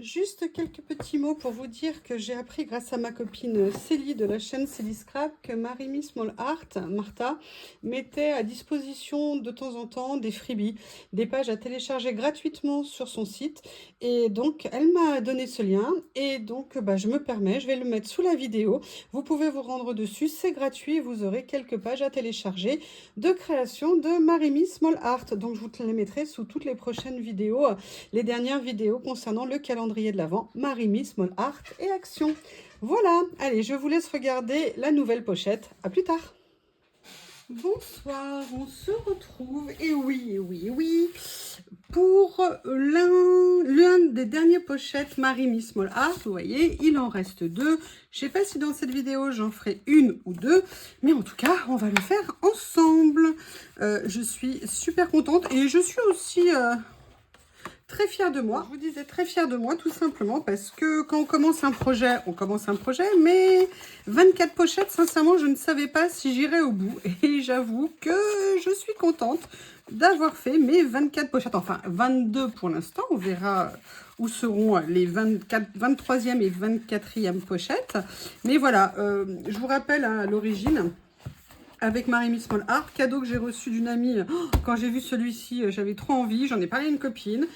Juste quelques petits mots pour vous dire que j'ai appris grâce à ma copine Célie de la chaîne Célie Scrap que Marimi Small Art, Martha, mettait à disposition de temps en temps des freebies, des pages à télécharger gratuitement sur son site. Et donc, elle m'a donné ce lien et donc je me permets, je vais le mettre sous la vidéo. Vous pouvez vous rendre dessus, c'est gratuit, vous aurez quelques pages à télécharger de création de Marimi Small Art. Donc, je vous les mettrai sous toutes les prochaines vidéos, les dernières vidéos concernant le calendrier de l'Avent, Marimi Small Art et Action. Voilà, allez, je vous laisse regarder la nouvelle pochette. À plus tard. Bonsoir, on se retrouve, et oui, pour l'un des dernières pochettes Marimi Small Art. Vous voyez, il en reste deux. Je ne sais pas si dans cette vidéo j'en ferai une ou deux, mais en tout cas, on va le faire ensemble. Je suis super contente et je suis aussi très fière de moi. Je vous disais très fière de moi tout simplement parce que quand on commence un projet, mais 24 pochettes, sincèrement, je ne savais pas si j'irais au bout. Et j'avoue que je suis contente d'avoir fait mes 24 pochettes, enfin 22 pour l'instant. On verra où seront les 23e et 24e pochettes. Mais voilà, je vous rappelle à l'origine, avec Marimi Small Art, cadeau que j'ai reçu d'une amie. Quand j'ai vu celui-ci, j'avais trop envie, j'en ai parlé à une copine.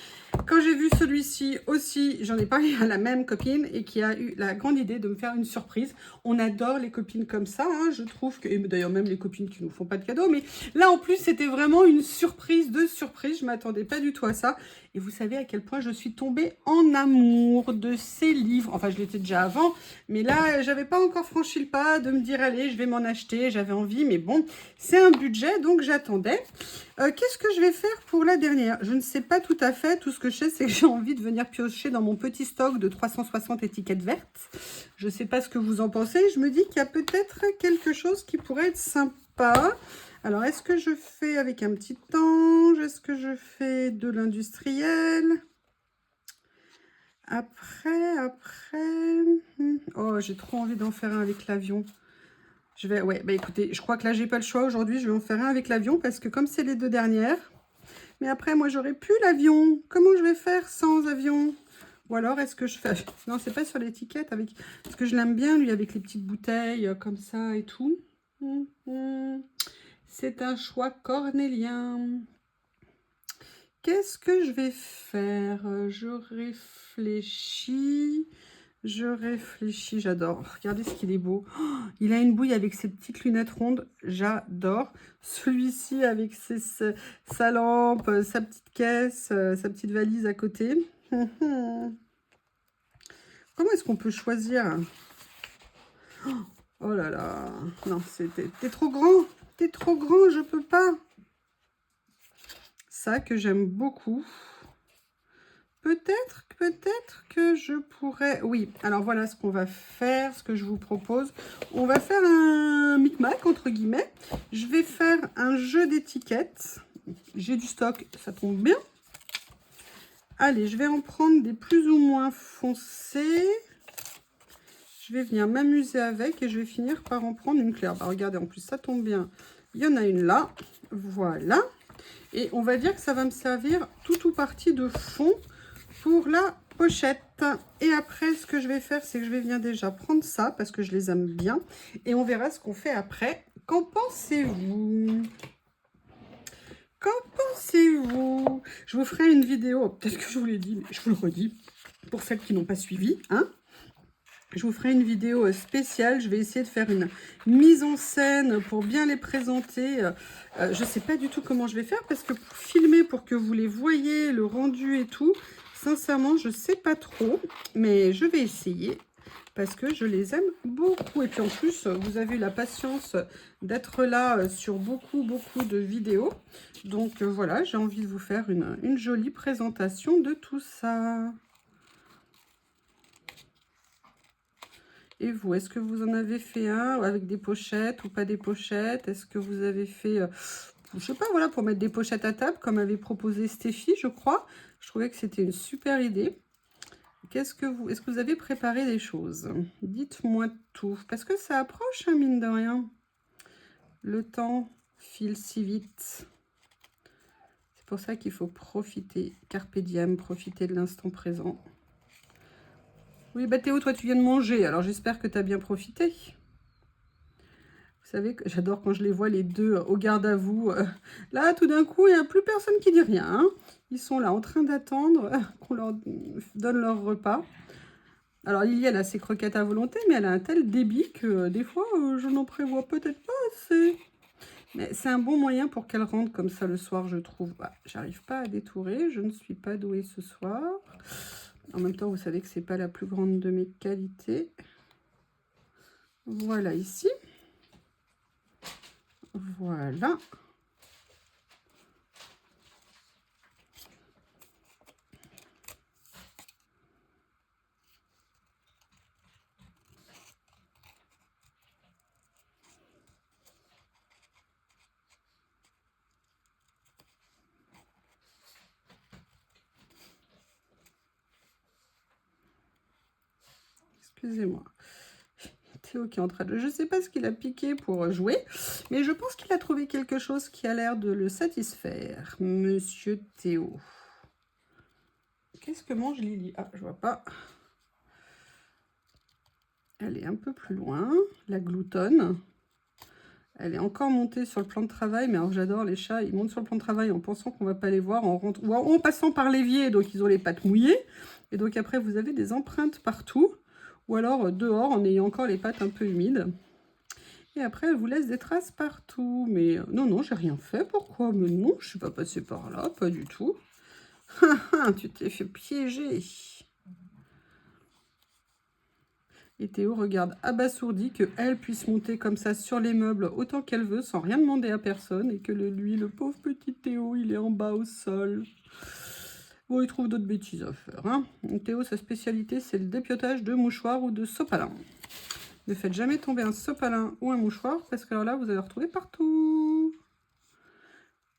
Quand j'ai vu celui-ci aussi, j'en ai parlé à la même copine et qui a eu la grande idée de me faire une surprise. On adore les copines comme ça, hein, je trouve que, et d'ailleurs même les copines qui nous font pas de cadeaux, mais là en plus c'était vraiment une surprise de surprise, je m'attendais pas du tout à ça. Et vous savez à quel point je suis tombée en amour de ces livres. Enfin, je l'étais déjà avant, mais là, j'avais pas encore franchi le pas de me dire, allez, je vais m'en acheter. J'avais envie, mais bon, c'est un budget, donc j'attendais. Qu'est-ce que je vais faire pour la dernière? Je ne sais pas tout à fait. Tout ce que je sais, c'est que j'ai envie de venir piocher dans mon petit stock de 360 étiquettes vertes. Je ne sais pas ce que vous en pensez. Je me dis qu'il y a peut-être quelque chose qui pourrait être sympa. Alors, est-ce que je fais avec un petit ange? Est-ce que je fais de l'industriel? Oh, j'ai trop envie d'en faire un avec l'avion. Ouais, bah écoutez, je crois que là, j'ai pas le choix aujourd'hui. Je vais en faire un avec l'avion parce que comme c'est les deux dernières. Mais après, moi, j'aurais plus l'avion. Comment je vais faire sans avion? Ou alors, est-ce que je fais... Non, c'est pas sur l'étiquette. Parce que je l'aime bien, lui, avec les petites bouteilles comme ça et tout. C'est un choix cornélien. Qu'est-ce que je vais faire? Je réfléchis, j'adore. Regardez ce qu'il est beau. Oh, il a une bouille avec ses petites lunettes rondes, j'adore. Celui-ci avec sa lampe, sa petite caisse, sa petite valise à côté. Comment est-ce qu'on peut choisir? Oh là là, non, t'es trop grand, je peux pas. Ça que j'aime beaucoup. Peut-être que je pourrais... Oui, alors voilà ce qu'on va faire, ce que je vous propose. On va faire un micmac, entre guillemets. Je vais faire un jeu d'étiquettes. J'ai du stock, ça tombe bien. Allez, je vais en prendre des plus ou moins foncés. Je vais venir m'amuser avec et je vais finir par en prendre une claire. Bah, regardez, en plus, ça tombe bien. Il y en a une là. Voilà. Et on va dire que ça va me servir tout ou partie de fond pour la pochette. Et après, ce que je vais faire, c'est que je vais venir déjà prendre ça parce que je les aime bien. Et on verra ce qu'on fait après. Qu'en pensez-vous? Qu'en pensez-vous? Je vous ferai une vidéo, peut-être que je vous l'ai dit, mais je vous le redis, pour celles qui n'ont pas suivi, hein. Je vous ferai une vidéo spéciale. Je vais essayer de faire une mise en scène pour bien les présenter. Je ne sais pas du tout comment je vais faire parce que pour filmer, pour que vous les voyez, le rendu et tout, sincèrement, je ne sais pas trop. Mais je vais essayer parce que je les aime beaucoup. Et puis en plus, vous avez eu la patience d'être là sur beaucoup de vidéos. Donc voilà, j'ai envie de vous faire une jolie présentation de tout ça. Et vous, est-ce que vous en avez fait un avec des pochettes ou pas des pochettes? Est-ce que vous avez fait, je sais pas, voilà, pour mettre des pochettes à table, comme avait proposé Stéphie, je crois. Je trouvais que c'était une super idée. Est-ce que vous avez préparé des choses? Dites-moi tout, parce que ça approche, hein, mine de rien. Le temps file si vite. C'est pour ça qu'il faut profiter, carpe diem, profiter de l'instant présent. Oui, bah Théo, toi, tu viens de manger, alors j'espère que tu as bien profité. Vous savez que j'adore quand je les vois, les deux, au garde à vous. Là, tout d'un coup, il n'y a plus personne qui dit rien, hein. Ils sont là en train d'attendre qu'on leur donne leur repas. Alors, Lily, elle a ses croquettes à volonté, mais elle a un tel débit que des fois, je n'en prévois peut-être pas assez. Mais c'est un bon moyen pour qu'elle rentre comme ça le soir, je trouve. Bah, j'arrive pas à détourer, je ne suis pas douée ce soir. En même temps, vous savez que c'est pas la plus grande de mes qualités. Voilà ici. Voilà. Excusez-moi. Théo qui est en train de... Je ne sais pas ce qu'il a piqué pour jouer, mais je pense qu'il a trouvé quelque chose qui a l'air de le satisfaire. Monsieur Théo. Qu'est-ce que mange Lily? Ah, je vois pas. Elle est un peu plus loin, la gloutonne. Elle est encore montée sur le plan de travail, mais alors j'adore les chats, ils montent sur le plan de travail en pensant qu'on va pas les voir, ou en passant par l'évier, donc ils ont les pattes mouillées. Et donc après, vous avez des empreintes partout, ou alors dehors en ayant encore les pattes un peu humides. Et après, elle vous laisse des traces partout. Mais non, non, j'ai rien fait. Pourquoi? Mais non, je suis pas passée par là, pas du tout. Tu t'es fait piéger. Et Théo regarde abasourdi qu'elle puisse monter comme ça sur les meubles autant qu'elle veut, sans rien demander à personne. Et que lui, le pauvre petit Théo, il est en bas au sol. Bon, il trouve d'autres bêtises à faire. Hein. Théo, sa spécialité, c'est le dépiotage de mouchoirs ou de sopalin. Ne faites jamais tomber un sopalin ou un mouchoir, parce que alors là, vous allez le retrouver partout.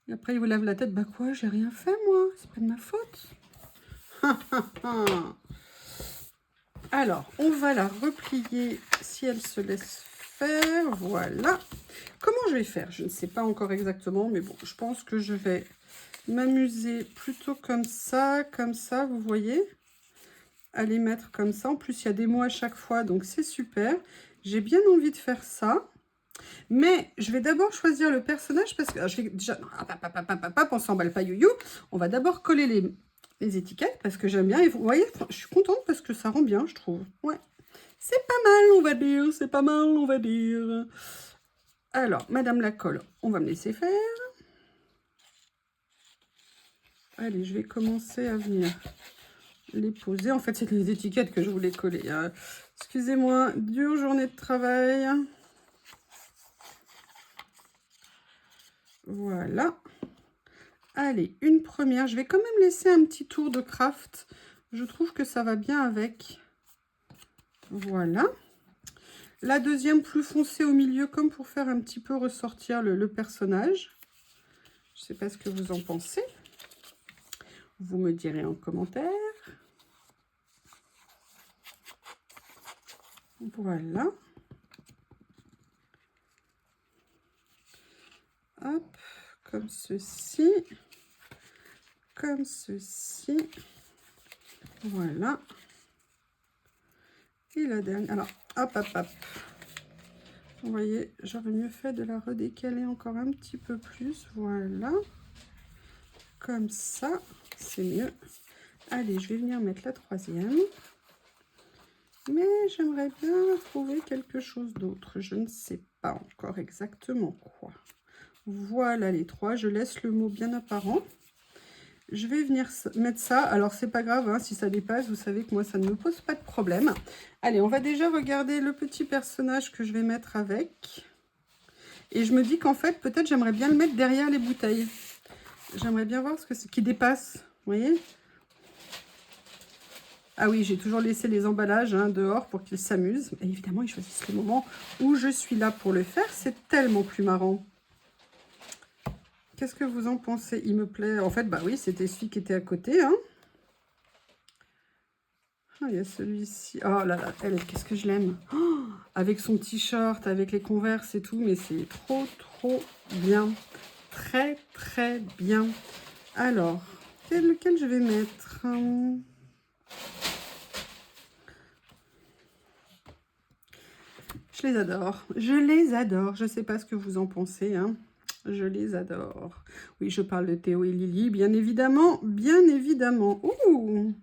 Et après, il vous lève la tête. Bah quoi, j'ai rien fait, moi. C'est pas de ma faute. Alors, on va la replier si elle se laisse faire. Voilà. Comment je vais faire? Je ne sais pas encore exactement, mais bon, je pense que je vais m'amuser plutôt comme ça, vous voyez, à les mettre comme ça. En plus, il y a des mots à chaque fois, donc c'est super. J'ai bien envie de faire ça. Mais je vais d'abord choisir le personnage parce que je vais déjà... on s'emballe pas youyou. On va d'abord coller les étiquettes parce que j'aime bien. Et vous voyez, je suis contente parce que ça rend bien, je trouve. Ouais. C'est pas mal, on va dire. C'est pas mal, on va dire. Alors, Madame la colle, on va me laisser faire. Allez, je vais commencer à venir les poser. En fait, c'est les étiquettes que je voulais coller. Hein. Excusez-moi, dure journée de travail. Voilà. Allez, une première. Je vais quand même laisser un petit tour de craft. Je trouve que ça va bien avec. Voilà. La deuxième plus foncée au milieu, comme pour faire un petit peu ressortir le personnage. Je ne sais pas ce que vous en pensez. Vous me direz en commentaire. Voilà. Hop, comme ceci. Comme ceci. Voilà. Et la dernière. Alors, hop, hop, hop. Vous voyez, j'aurais mieux fait de la redécaler encore un petit peu plus. Voilà. Comme ça, c'est mieux. Allez, je vais venir mettre la troisième. Mais j'aimerais bien trouver quelque chose d'autre. Je ne sais pas encore exactement quoi. Voilà les trois. Je laisse le mot bien apparent. Je vais venir mettre ça. Alors, c'est pas grave, hein, si ça dépasse, vous savez que moi, ça ne me pose pas de problème. Allez, on va déjà regarder le petit personnage que je vais mettre avec. Et je me dis qu'en fait, peut-être, j'aimerais bien le mettre derrière les bouteilles. J'aimerais bien voir ce qui dépasse. Vous voyez? Ah oui, j'ai toujours laissé les emballages hein, dehors pour qu'ils s'amusent. Et évidemment, ils choisissent le moment où je suis là pour le faire. C'est tellement plus marrant. Qu'est-ce que vous en pensez? Il me plaît. En fait, bah oui, c'était celui qui était à côté. Hein. Ah, il y a celui-ci. Oh là là, elle, qu'est-ce que je l'aime. Oh, avec son t-shirt, avec les Converse et tout. Mais c'est trop, trop bien. Très, très bien. Alors, lequel je vais mettre? Je les adore. Je les adore. Je ne sais pas ce que vous en pensez, hein. Je les adore. Oui, je parle de Théo et Lily, bien évidemment. Bien évidemment. Ouh!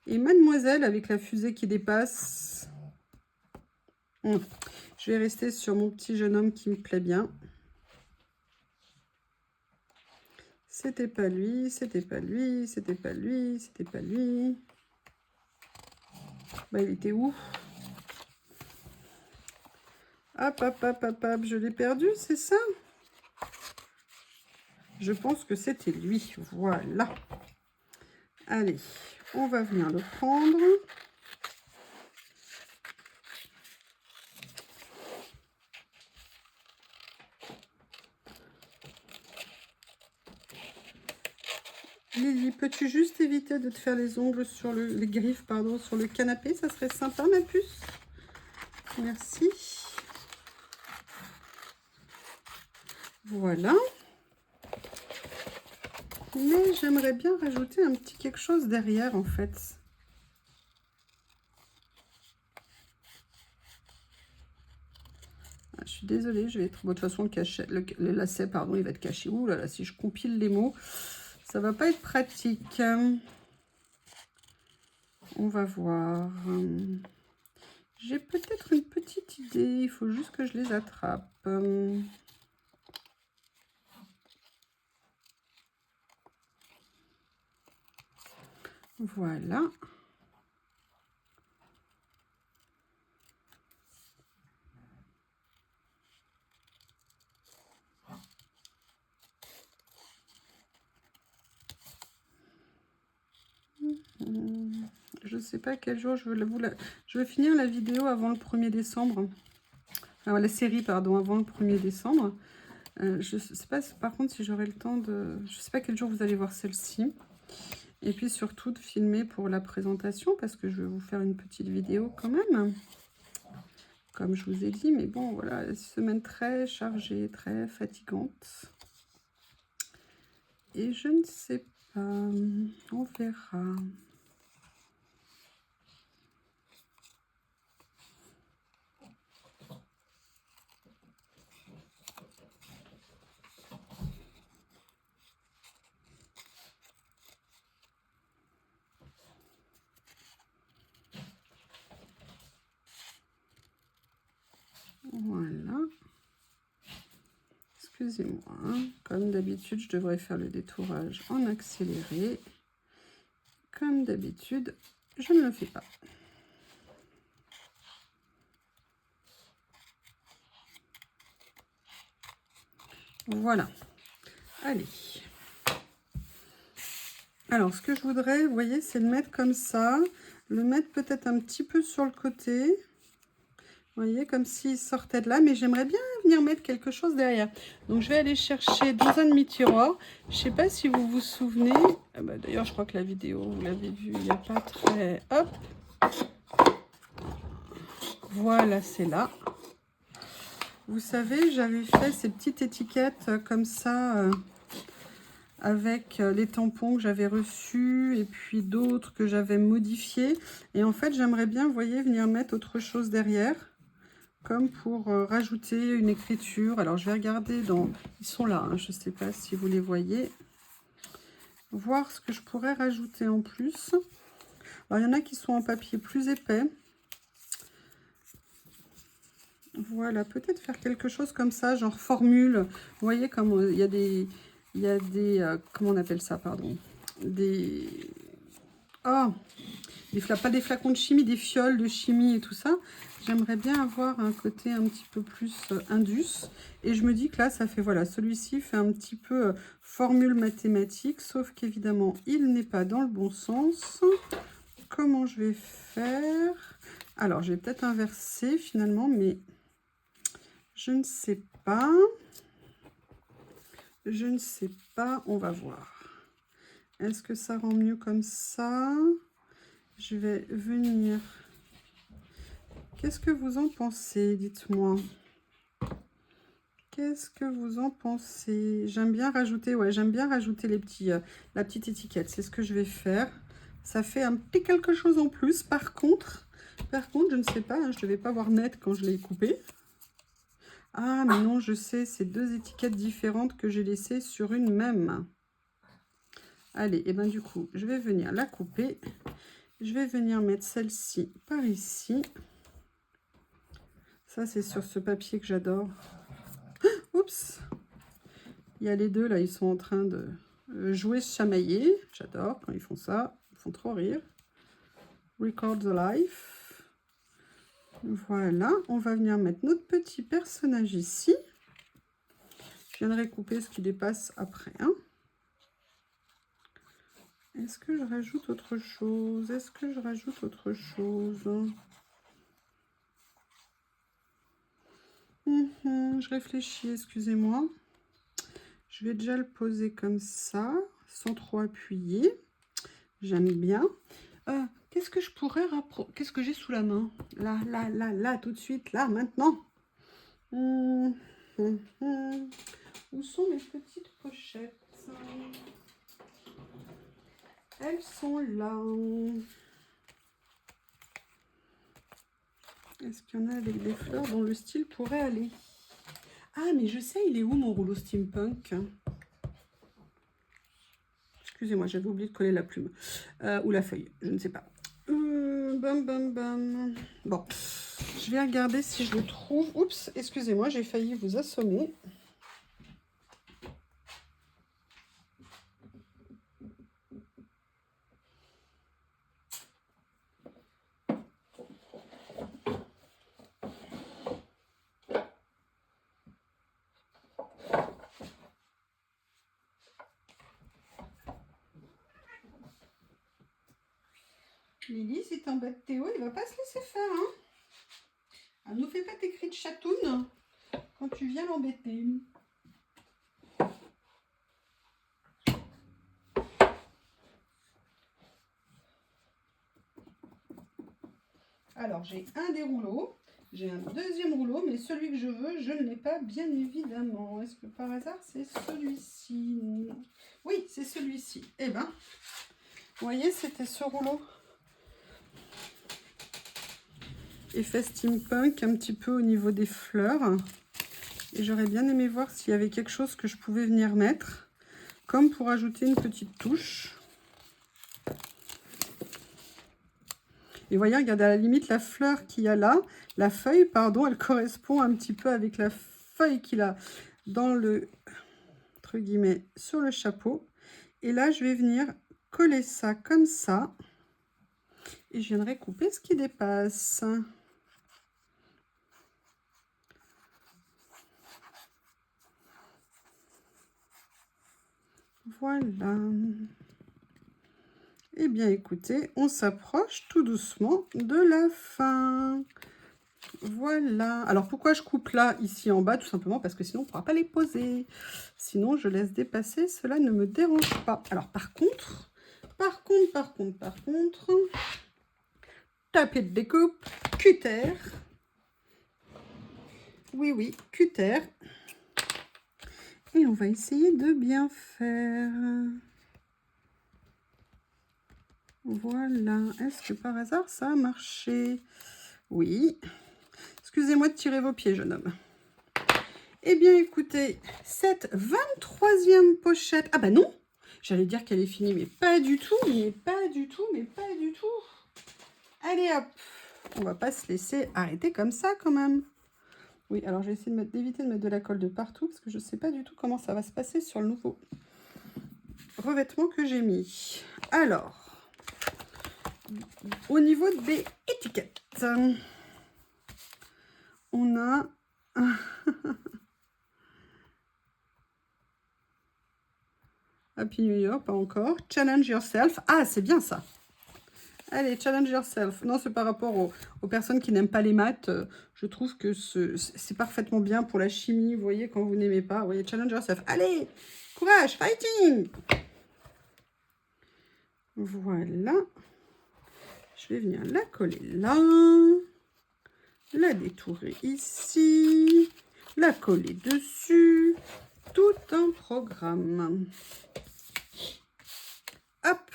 Et Mademoiselle avec la fusée qui dépasse. Je vais rester sur mon petit jeune homme qui me plaît bien. C'était pas lui, c'était pas lui, c'était pas lui, c'était pas lui. Bah, il était où? Hop, hop, hop, hop, hop, je l'ai perdu, c'est ça? Je pense que c'était lui, voilà. Allez, on va venir le prendre. Lily, peux-tu juste éviter de te faire les ongles sur les griffes, pardon, sur le canapé? Ça serait sympa, ma puce. Merci. Voilà. Mais j'aimerais bien rajouter un petit quelque chose derrière, en fait. Ah, je suis désolée, je vais être... Bon, de toute façon, le lacet, pardon, il va être caché. Ouh là là, si je compile les mots, ça va pas être pratique. On va voir. J'ai peut-être une petite idée. Il faut juste que je les attrape. Voilà. Je ne sais pas quel jour je veux finir la vidéo avant le 1er décembre. Enfin, la série, pardon, avant le 1er décembre. Je ne sais pas, par contre, si j'aurai le temps de... Je ne sais pas quel jour vous allez voir celle-ci. Et puis surtout de filmer pour la présentation, parce que je vais vous faire une petite vidéo quand même. Comme je vous ai dit, mais bon, voilà, semaine très chargée, très fatigante. Et je ne sais pas, on verra. Voilà. Excusez-moi, hein. Comme d'habitude, je devrais faire le détourage en accéléré. Comme d'habitude, je ne le fais pas. Voilà. Allez. Alors, ce que je voudrais, vous voyez, c'est le mettre comme ça. Le mettre peut-être un petit peu sur le côté. Vous voyez, comme s'il sortait de là. Mais j'aimerais bien venir mettre quelque chose derrière. Donc, je vais aller chercher dans un demi-tiroir. Je ne sais pas si vous vous souvenez. Bah, d'ailleurs, je crois que la vidéo, vous l'avez vue il n'y a pas très... Hop. Voilà, c'est là. Vous savez, j'avais fait ces petites étiquettes comme ça... avec les tampons que j'avais reçus et puis d'autres que j'avais modifiés. Et en fait, j'aimerais bien, vous voyez, venir mettre autre chose derrière, comme pour rajouter une écriture. Alors, je vais regarder dans... Ils sont là, hein, je ne sais pas si vous les voyez. Voir ce que je pourrais rajouter en plus. Alors, il y en a qui sont en papier plus épais. Voilà, peut-être faire quelque chose comme ça, genre formule. Vous voyez, comme il y a des... Il y a des... comment on appelle ça, pardon? Des... Oh, pas des flacons de chimie, des fioles de chimie et tout ça. J'aimerais bien avoir un côté un petit peu plus indus. Et je me dis que là, ça fait, voilà, celui-ci fait un petit peu formule mathématique, sauf qu'évidemment, il n'est pas dans le bon sens. Comment je vais faire? Alors, je vais peut-être inverser finalement, mais je ne sais pas. Je ne sais pas, on va voir. Est-ce que ça rend mieux comme ça? Je vais venir... Qu'est-ce que vous en pensez? Dites-moi. Qu'est-ce que vous en pensez? J'aime bien rajouter, ouais, j'aime bien rajouter les petits, la petite étiquette. C'est ce que je vais faire. Ça fait un petit quelque chose en plus. Par contre, Par contre, je ne sais pas, hein, je ne devais pas voir net quand je l'ai coupé. Ah, mais non, je sais, c'est 2 étiquettes différentes que j'ai laissées sur une même. Allez, et bien du coup, je vais venir la couper. Je vais venir mettre celle-ci par ici. Ça, c'est sur ce papier que j'adore. Oups! Il y a les deux, là, ils sont en train de jouer, se chamailler. J'adore quand ils font ça. Ils font trop rire. Record the life. Voilà, on va venir mettre notre petit personnage ici. Je viendrai couper ce qui dépasse après. Hein. Est-ce que je rajoute autre chose? Est-ce que je rajoute autre chose? Je réfléchis, excusez-moi. Je vais déjà le poser comme ça, sans trop appuyer. J'aime bien. Qu'est-ce que je pourrais rapprocher? Qu'est-ce que j'ai sous la main? Là, tout de suite, là, maintenant. Où sont mes petites pochettes? Elles sont là. Est-ce qu'il y en a avec des fleurs dont le style pourrait aller? Ah, mais je sais, il est où mon rouleau steampunk? Excusez-moi, j'avais oublié de coller la plume. Ou la feuille, je ne sais pas. Bon, je vais regarder si je le trouve. Oups, excusez-moi, j'ai failli vous assommer. Lily, si t'embêtes Théo, il va pas se laisser faire. Hein. Elle nous fait pas tes cris de chatoune quand tu viens l'embêter. Alors, j'ai un des rouleaux. J'ai un deuxième rouleau, mais celui que je veux, je ne l'ai pas, bien évidemment. Est-ce que par hasard, c'est celui-ci? Oui, c'est celui-ci. Eh ben, vous voyez, c'était ce rouleau. Effet steampunk, un petit peu au niveau des fleurs. Et j'aurais bien aimé voir s'il y avait quelque chose que je pouvais venir mettre, comme pour ajouter une petite touche. Et voyez, regardez, à la limite, la fleur qu'il y a là, la feuille, pardon, elle correspond un petit peu avec la feuille qu'il a dans le, entre guillemets, sur le chapeau. Et là, je vais venir coller ça comme ça. Et je viendrai couper ce qui dépasse. Voilà. Eh bien, écoutez, on s'approche tout doucement de la fin. Voilà. Alors, pourquoi je coupe là, ici en bas? Tout simplement parce que sinon, on ne pourra pas les poser. Sinon, je laisse dépasser. Cela ne me dérange pas. Alors, par contre, tapis de découpe, cutter. Oui, cutter. Et on va essayer de bien faire. Voilà. Est-ce que par hasard, ça a marché? Oui. Excusez-moi de tirer vos pieds, jeune homme. Eh bien, écoutez, cette 23e pochette... Ah bah non, j'allais dire qu'elle est finie, mais pas du tout, mais pas du tout. Allez, hop. On va pas se laisser arrêter comme ça, quand même. Oui, alors je vais essayer d'éviter de mettre de la colle de partout, parce que je ne sais pas du tout comment ça va se passer sur le nouveau revêtement que j'ai mis. Alors... Au niveau des étiquettes, on a Happy New Year, pas encore. Challenge yourself. Ah, c'est bien ça. Allez, challenge yourself. Non, c'est par rapport aux personnes qui n'aiment pas les maths. Je trouve que c'est parfaitement bien pour la chimie. Vous voyez, quand vous n'aimez pas, vous voyez, challenge yourself. Allez, courage, fighting. Voilà. Je vais venir la coller là. La détourer ici. La coller dessus. Tout un programme. Hop.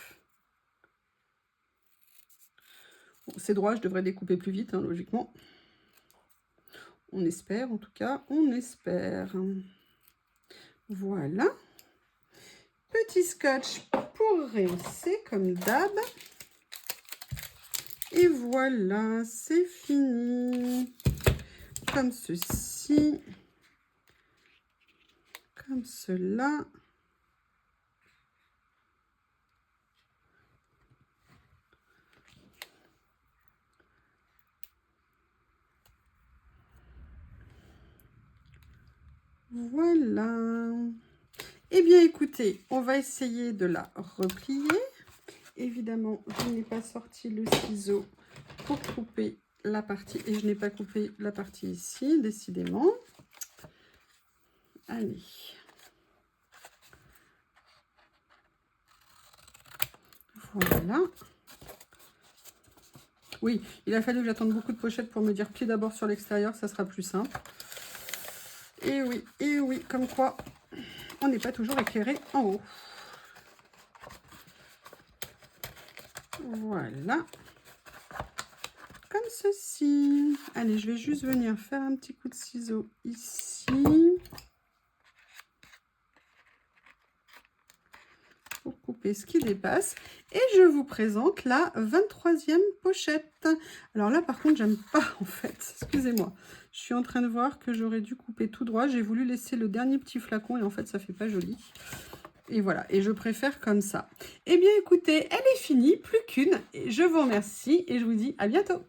Bon, c'est droit, je devrais découper plus vite, hein, logiquement. On espère, en tout cas, on espère. Voilà. Petit scotch pour rehausser, comme d'hab. Et voilà, c'est fini. Comme ceci. Comme cela. Voilà. Eh bien, écoutez, on va essayer de la replier. Évidemment, je n'ai pas sorti le ciseau pour couper la partie. Et je n'ai pas coupé la partie ici, décidément. Allez. Voilà. Oui, il a fallu que j'attende beaucoup de pochettes pour me dire plier d'abord sur l'extérieur, ça sera plus simple. Et oui, comme quoi, on n'est pas toujours éclairé en haut. Voilà. Comme ceci. Allez, je vais juste venir faire un petit coup de ciseau ici. Pour couper ce qui dépasse. Et je vous présente la 23e pochette. Alors là, par contre, j'aime pas, en fait. Excusez-moi. Je suis en train de voir que j'aurais dû couper tout droit. J'ai voulu laisser le dernier petit flacon et en fait, ça fait pas joli. Et voilà, et je préfère comme ça. Eh bien, écoutez, elle est finie, plus qu'une. Je vous remercie et je vous dis à bientôt.